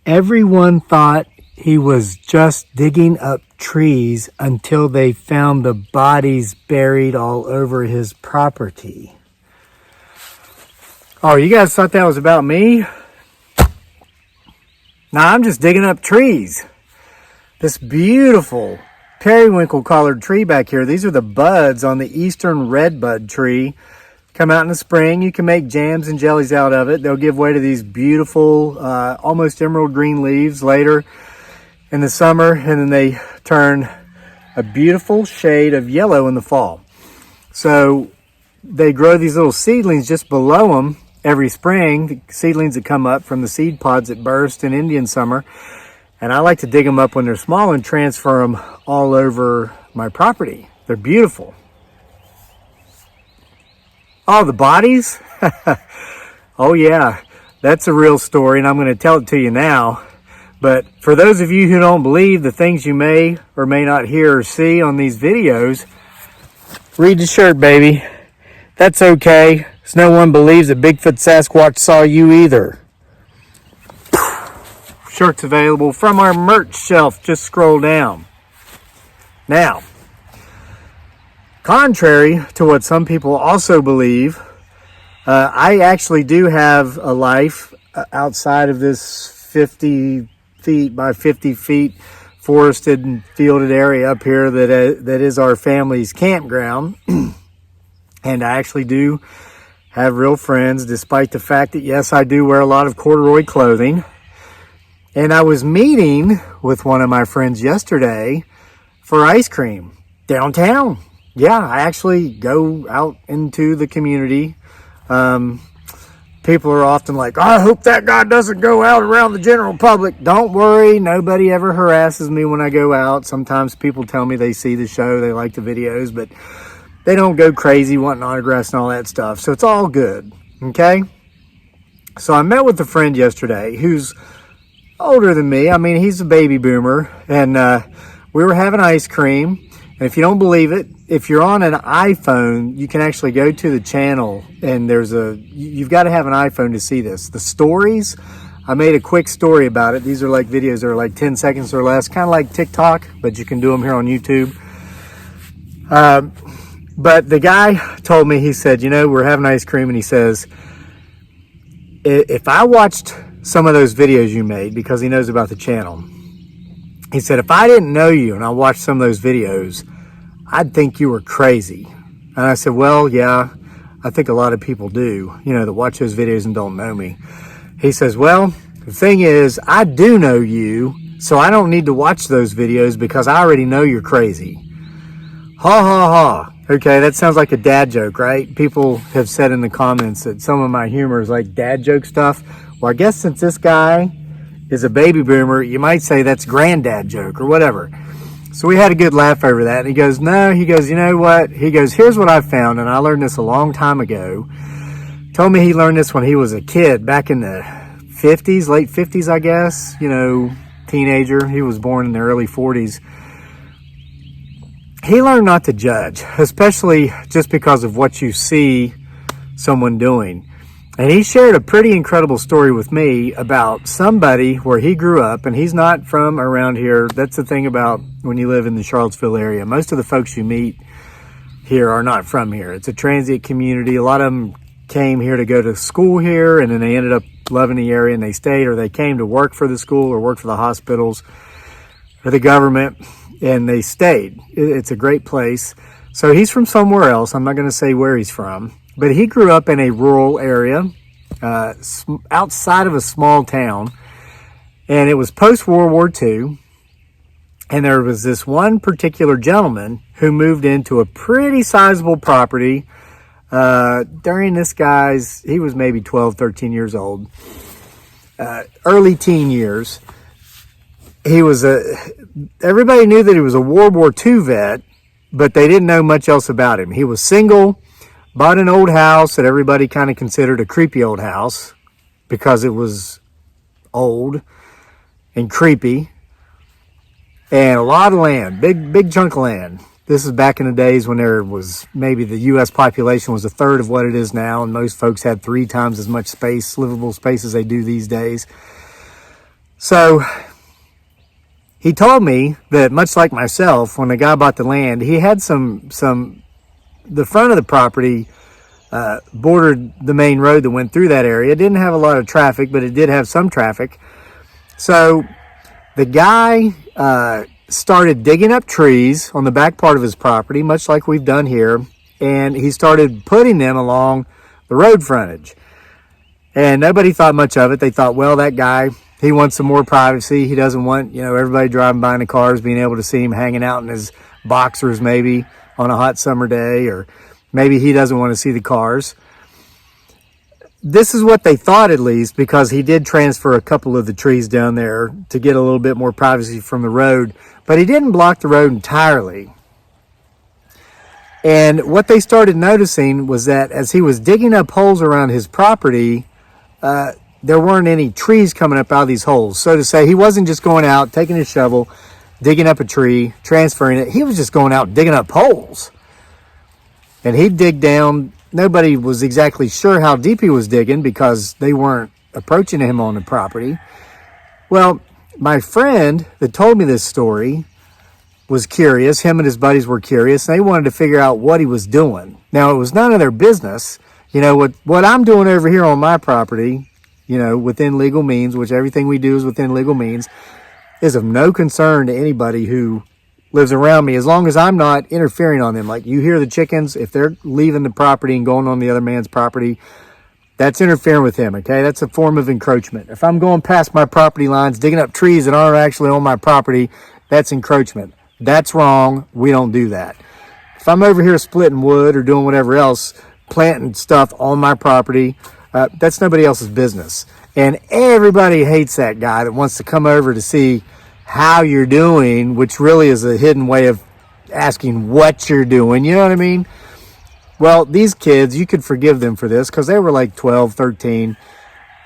Everyone thought he was just digging up trees until they found the bodies buried all over his property. Oh, you guys thought that was about me? Nah, I'm just digging up trees. This beautiful periwinkle colored tree back here. These are the buds on the eastern redbud tree. Come out in the spring. You can make jams and jellies out of it. They'll give way to these beautiful, almost emerald green leaves later in the summer, and then they turn a beautiful shade of yellow in the fall. So they grow these little seedlings just below them every spring, the seedlings that come up from the seed pods that burst in Indian summer. And I like to dig them up when they're small and transfer them all over my property. They're beautiful. Oh, the bodies? Oh yeah, that's a real story, and I'm going to tell it to you now. But for those of you who don't believe the things you may or may not hear or see on these videos, read the shirt, baby. That's okay, because no one believes that Bigfoot Sasquatch saw you either. Shirts available from our merch shelf. Just scroll down. Now, contrary to what some people also believe, I actually do have a life outside of this 50 feet by 50 feet forested and fielded area up here that is our family's campground. And I actually do have real friends, despite the fact that, yes, I do wear a lot of corduroy clothing. And I was meeting with one of my friends yesterday for ice cream downtown. Yeah, I actually go out into the community. People are often like, I hope that guy doesn't go out around the general public. Don't worry, nobody ever harasses me when I go out. Sometimes people tell me they see the show, they like the videos, but they don't go crazy wanting autographs and all that stuff. So it's all good, okay? So I met with a friend yesterday who's older than me. I mean, he's a baby boomer, and we were having ice cream. And if you don't believe it, if you're on an iPhone, you can actually go to the channel, and you've got to have an iPhone to see this. The stories, I made a quick story about it. These are like videos that are like 10 seconds or less, kind of like TikTok, but you can do them here on YouTube. But the guy told me, he said, you know, we're having ice cream, and he says, if I watched some of those videos you made, because he knows about the channel, he said, if I didn't know you and I watched some of those videos, I'd think you were crazy. And I said, well, yeah, I think a lot of people do, you know, that watch those videos and don't know me. He says, well, the thing is, I do know you, so I don't need to watch those videos because I already know you're crazy. Ha ha ha. Okay, that sounds like a dad joke, right? People have said in the comments that some of my humor is like dad joke stuff. Well, I guess since this guy is a baby boomer, you might say that's granddad joke or whatever. So we had a good laugh over that. And he goes, no, he goes, you know what? He goes, here's what I found, and I learned this a long time ago. Told me he learned this when he was a kid, back in the 50s, late 50s, I guess. You know, teenager. He was born in the early 40s. He learned not to judge, especially just because of what you see someone doing. And he shared a pretty incredible story with me about somebody where he grew up, and he's not from around here. That's the thing about when you live in the Charlottesville area. Most of the folks you meet here are not from here. It's a transient community. A lot of them came here to go to school here, and then they ended up loving the area and they stayed, or they came to work for the school or work for the hospitals or the government, and they stayed. It's a great place. So he's from somewhere else. I'm not going to say where he's from. But he grew up in a rural area, outside of a small town, and it was post-World War II, and there was this one particular gentleman who moved into a pretty sizable property during this guy's, he was maybe 12, 13 years old, early teen years. He was everybody knew that he was a World War II vet, but they didn't know much else about him. He was single, bought an old house that everybody kind of considered a creepy old house because it was old and creepy, and a lot of land, big chunk of land. This is back in the days when there was maybe the U.S. population was a third of what it is now, and most folks had 3 times as much space, livable space, as they do these days. So he told me that, much like myself, when the guy bought the land, he had the front of the property bordered the main road that went through that area. It didn't have a lot of traffic, but it did have some traffic. So the guy started digging up trees on the back part of his property, much like we've done here, and he started putting them along the road frontage. And nobody thought much of it. They thought, well, that guy, he wants some more privacy. He doesn't want, everybody driving by in the cars being able to see him hanging out in his boxers maybe on a hot summer day, or maybe he doesn't want to see the cars. This is what they thought, at least, because he did transfer a couple of the trees down there to get a little bit more privacy from the road, but he didn't block the road entirely. And what they started noticing was that as he was digging up holes around his property, there weren't any trees coming up out of these holes. So to say, he wasn't just going out, taking his shovel, digging up a tree, transferring it. He was just going out digging up holes. And he'd dig down. Nobody was exactly sure how deep he was digging because they weren't approaching him on the property. Well, my friend that told me this story was curious. Him and his buddies were curious. And they wanted to figure out what he was doing. Now, it was none of their business. What I'm doing over here on my property, within legal means, which everything we do is within legal means, is of no concern to anybody who lives around me, as long as I'm not interfering on them. Like, you hear the chickens, if they're leaving the property and going on the other man's property, that's interfering with him, okay? That's a form of encroachment. If I'm going past my property lines, digging up trees that aren't actually on my property, that's encroachment. That's wrong. We don't do that. If I'm over here splitting wood or doing whatever else, planting stuff on my property, that's nobody else's business. And everybody hates that guy that wants to come over to see how you're doing, which really is a hidden way of asking what you're doing. You know what I mean? Well, these kids, you could forgive them for this because they were like 12, 13.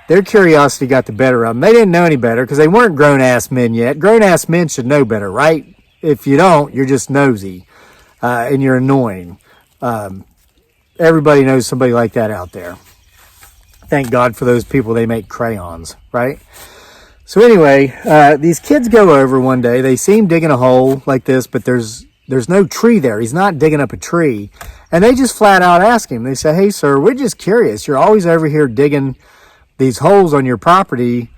Their curiosity got the better of them. They didn't know any better because they weren't grown-ass men yet. Grown-ass men should know better, right? If you don't, you're just nosy and you're annoying. Everybody knows somebody like that out there. Thank God for those people. They make crayons, right? So anyway, these kids go over one day. They see him digging a hole like this, but there's no tree there. He's not digging up a tree. And they just flat out ask him. They say, hey, sir, we're just curious. You're always over here digging these holes on your property.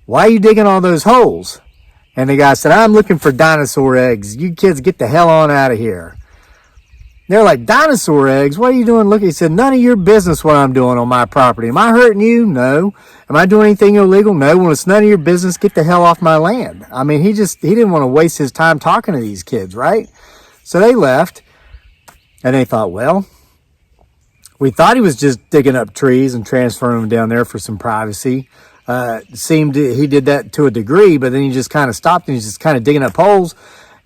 Why are you digging all those holes? And the guy said, I'm looking for dinosaur eggs. You kids get the hell on out of here. They're like, dinosaur eggs? What are you doing? Look, he said, none of your business what I'm doing on my property. Am I hurting you? No. Am I doing anything illegal? No. Well, it's none of your business. Get the hell off my land. I mean, he didn't want to waste his time talking to these kids, right? So they left, and they thought, well, we thought he was just digging up trees and transferring them down there for some privacy. He did that to a degree, but then he just kind of stopped and he's just kind of digging up holes.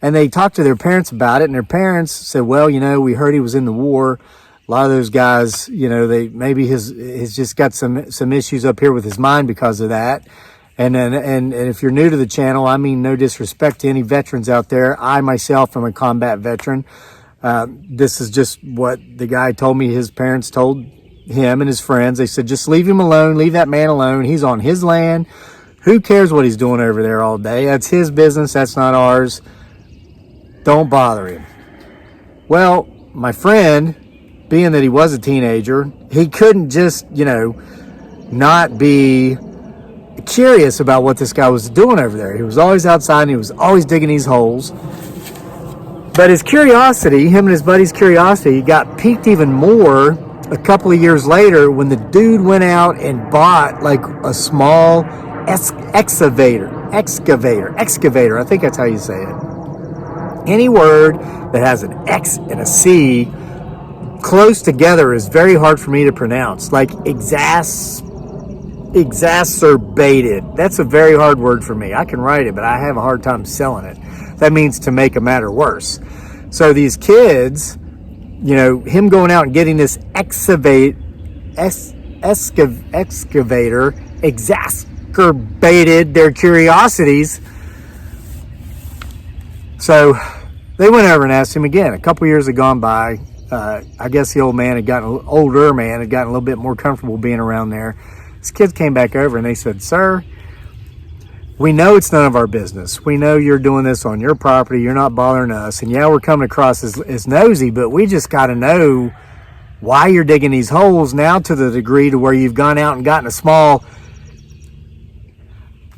And they talked to their parents about it, and their parents said, well, we heard he was in the war. A lot of those guys, maybe he's just got some issues up here with his mind because of that. And if you're new to the channel, I mean no disrespect to any veterans out there. I myself am a combat veteran. This is just what the guy told me his parents told him and his friends. They said, just leave him alone. Leave that man alone. He's on his land. Who cares what he's doing over there all day? That's his business. That's not ours. Don't bother him. Well, my friend, being that he was a teenager, he couldn't just, not be curious about what this guy was doing over there. He was always outside and he was always digging these holes. But his curiosity, him and his buddy's curiosity, got piqued even more a couple of years later when the dude went out and bought like a small excavator. I think that's how you say it. Any word that has an X and a C close together is very hard for me to pronounce. Like exacerbated. That's a very hard word for me. I can write it, but I have a hard time spelling it. That means to make a matter worse. So these kids, him going out and getting this excavator exacerbated their curiosities. So they went over and asked him again. A couple years had gone by. I guess the older man had gotten a little bit more comfortable being around there. His kids came back over and they said, sir, we know it's none of our business. We know you're doing this on your property. You're not bothering us. And yeah, we're coming across as nosy, but we just got to know why you're digging these holes now, to the degree to where you've gone out and gotten a small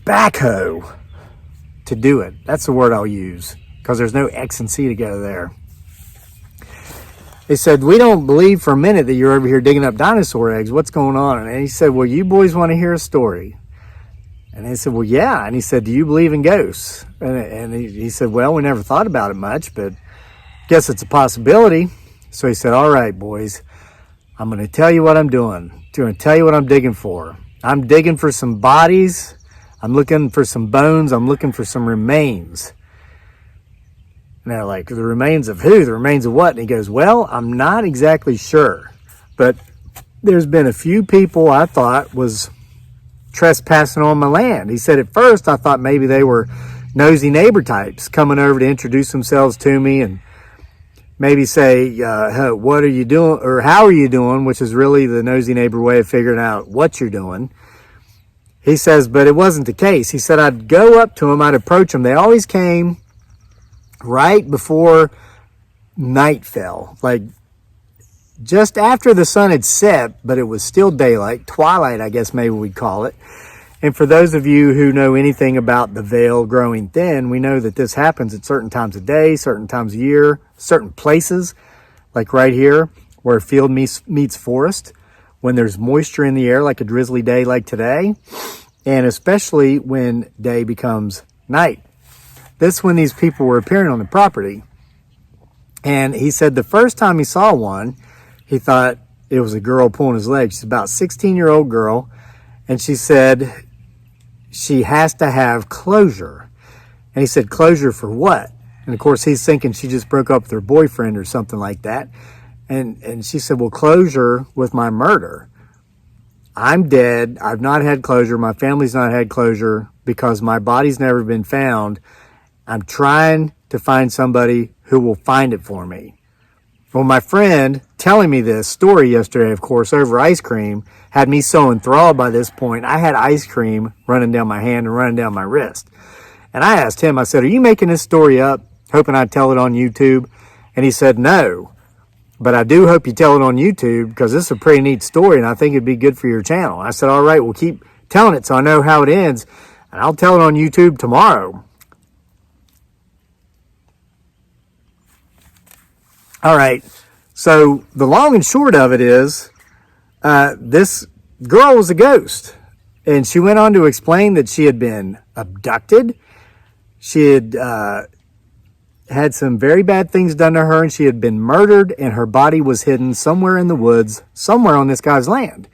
backhoe to do it. That's the word I'll use, because there's no X and C together there. They said, we don't believe for a minute that you're over here digging up dinosaur eggs. What's going on? And he said, well, you boys want to hear a story? And they said, well, yeah. And he said, do you believe in ghosts? And he said, well, we never thought about it much, but guess it's a possibility. So he said, all right, boys, I'm going to tell you what I'm doing. I'm going to tell you what I'm digging for. I'm digging for some bodies. I'm looking for some bones. I'm looking for some remains. And they're like, the remains of who? The remains of what? And he goes, well, I'm not exactly sure, but there's been a few people I thought was trespassing on my land. He said, at first I thought maybe they were nosy neighbor types coming over to introduce themselves to me and maybe say, what are you doing, or how are you doing, which is really the nosy neighbor way of figuring out what you're doing. He says, but it wasn't the case. He said, I'd go up to them, I'd approach them. They always came right before night fell, like just after the sun had set, but it was still daylight, twilight, I guess maybe we'd call it. And for those of you who know anything about the veil growing thin, we know that this happens at certain times of day, certain times of year, certain places, like right here, where field meets forest, when there's moisture in the air, like a drizzly day like today, and especially when day becomes night. That's when these people were appearing on the property. And he said the first time he saw one, he thought it was a girl pulling his leg. She's about a 16-year-old girl. And she said she has to have closure. And he said, closure for what? And of course, he's thinking she just broke up with her boyfriend or something like that. And she said, well, closure with my murder. I'm dead. I've not had closure. My family's not had closure because my body's never been found. I'm trying to find somebody who will find it for me. Well, my friend telling me this story yesterday, of course, over ice cream, had me so enthralled by this point. I had ice cream running down my hand and running down my wrist. And I asked him, I said, are you making this story up, hoping I'd tell it on YouTube? And he said, no, but I do hope you tell it on YouTube, because this is a pretty neat story and I think it'd be good for your channel. I said, all right, we'll keep telling it so I know how it ends, and I'll tell it on YouTube tomorrow. All right, so the long and short of it is, this girl was a ghost. And she went on to explain that she had been abducted. She had had some very bad things done to her, and she had been murdered, and her body was hidden somewhere in the woods, somewhere on this guy's land.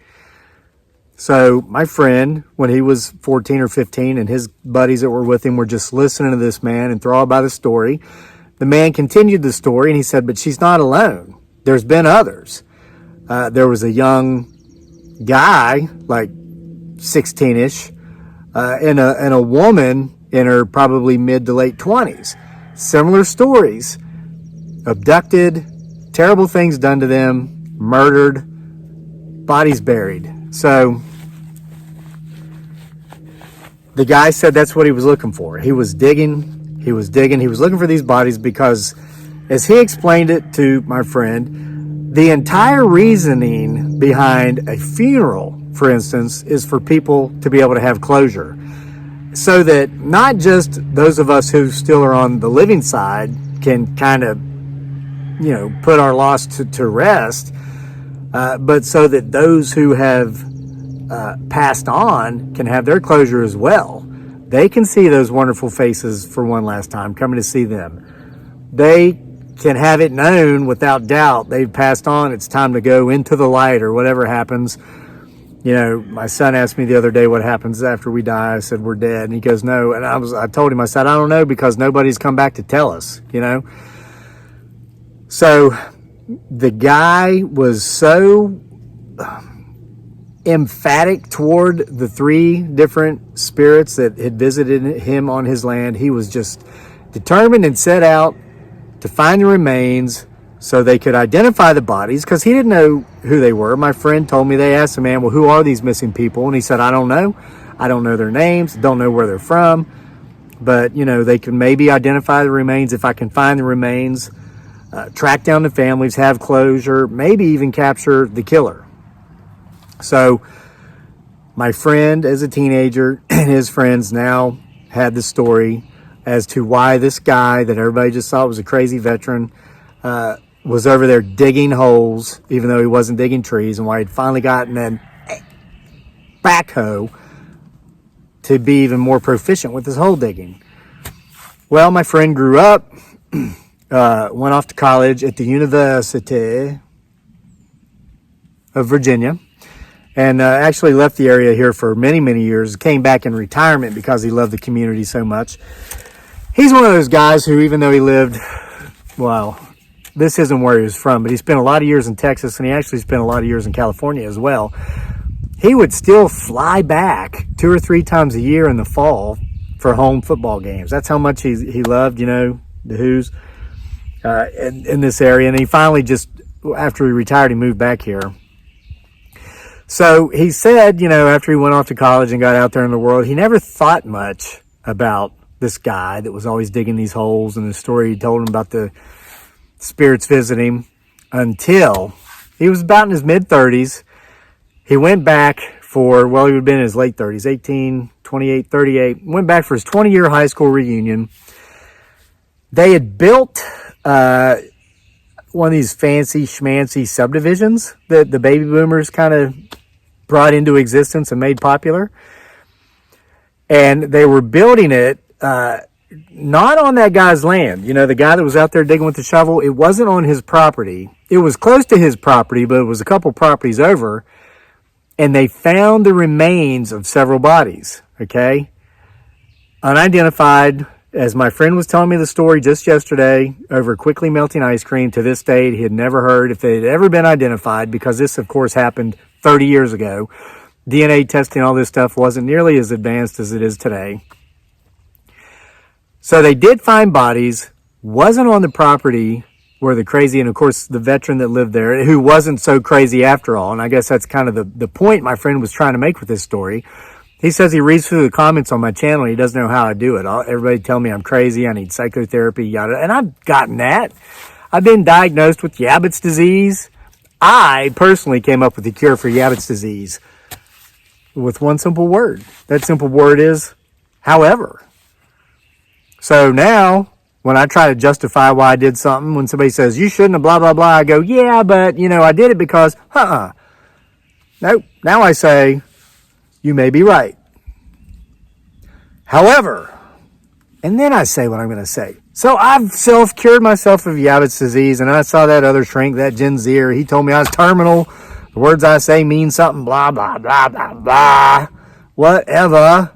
So my friend, when he was 14 or 15, and his buddies that were with him were just listening to this man, enthralled by the story, the man continued the story, and he said, but she's not alone. There's been others. There was a young guy, like 16-ish, and a woman in her probably mid to late 20s. Similar stories. Abducted, terrible things done to them, murdered, bodies buried. So the guy said that's what he was looking for. He was digging. He was looking for these bodies because, as he explained it to my friend, the entire reasoning behind a funeral, for instance, is for people to be able to have closure. So that not just those of us who still are on the living side can kind of, put our loss to rest, but so that those who have passed on can have their closure as well. They can see those wonderful faces for one last time, coming to see them. They can have it known without doubt they've passed on. It's time to go into the light or whatever happens. My son asked me the other day what happens after we die. I said, we're dead. And he goes, no. And I told him, I said, I don't know, because nobody's come back to tell us, So the guy was so emphatic toward the three different spirits that had visited him on his land. He was just determined and set out to find the remains so they could identify the bodies, because he didn't know who they were. My friend told me, they asked the man, well, who are these missing people? And he said, I don't know. I don't know their names, don't know where they're from, but, you know, they can maybe identify the remains if I can find the remains, track down the families, have closure, maybe even capture the killer. So my friend as a teenager and his friends now had the story as to why this guy that everybody just thought was a crazy veteran was over there digging holes, even though he wasn't digging trees, and why he'd finally gotten a backhoe to be even more proficient with his hole digging. Well, my friend grew up, went off to college at the University of Virginia, and actually left the area here for many, many years. Came back in retirement because he loved the community so much. He's one of those guys who, even though he lived, well, this isn't where he was from, but he spent a lot of years in Texas, and he actually spent a lot of years in California as well. He would still fly back 2 or 3 times a year in the fall for home football games. That's how much he loved, you know, the Who's in this area. And he finally just, after he retired, he moved back here. So he said, you know, after he went off to college and got out there in the world, he never thought much about this guy that was always digging these holes, and the story he told him about the spirits visiting him, until he was about in his mid-30s. He went back for, well, he would have been in his late 30s, 18, 28, 38. Went back for his 20-year high school reunion. They had built one of these fancy schmancy subdivisions that the baby boomers kind of brought into existence and made popular. And they were building it not on that guy's land. You know, the guy that was out there digging with the shovel, it wasn't on his property. It was close to his property, but it was a couple properties over. And they found the remains of several bodies, okay? Unidentified, as my friend was telling me the story just yesterday, over quickly melting ice cream. To this date, he had never heard if they had ever been identified, because this, of course, happened 30 years ago. DNA testing, all this stuff wasn't nearly as advanced as it is today. So they did find bodies, wasn't on the property where the crazy, and of course the veteran that lived there, who wasn't so crazy after all, and I guess that's kind of the point my friend was trying to make with this story. He says he reads through the comments on my channel, and he doesn't know how I do it. Everybody tell me I'm crazy, I need psychotherapy, yada, and I've gotten that. I've been diagnosed with Yabbitt's disease. I personally came up with the cure for Yabbitt's disease with one simple word. That simple word is however. So now, when I try to justify why I did something, when somebody says, you shouldn't have blah, blah, blah, I go, yeah, but, you know, I did it because, Nope. Now I say, you may be right. However, and then I say what I'm going to say. So I've self-cured myself of Yabbitt's disease, and I saw that other shrink, that Gen Zer. He told me I was terminal. The words I say mean something, blah, blah, blah, blah, blah, whatever.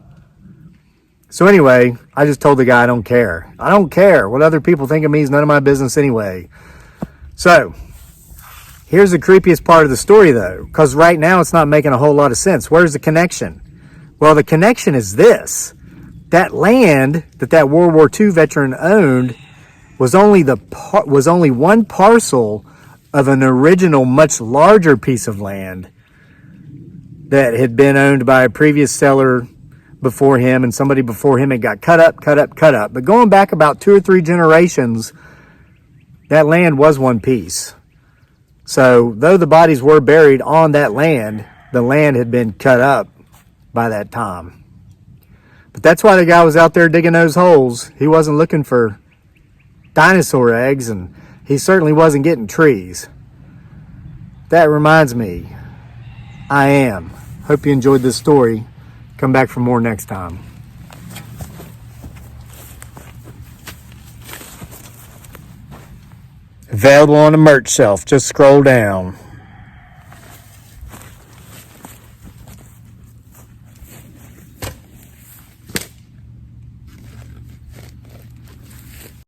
So anyway, I just told the guy I don't care. I don't care. What other people think of me is none of my business anyway. So, here's the creepiest part of the story though, because right now it's not making a whole lot of sense. Where's the connection? Well, the connection is this. That land that World War II veteran owned was only one parcel of an original, much larger piece of land that had been owned by a previous seller before him, and somebody before him. It got cut up. But going back about 2 or 3 generations, that land was one piece. So though the bodies were buried on that land, the land had been cut up by that time. But that's why the guy was out there digging those holes. He wasn't looking for dinosaur eggs, and he certainly wasn't getting trees. That reminds me, I am. Hope you enjoyed this story. Come back for more next time. Available on the merch shelf. Just scroll down.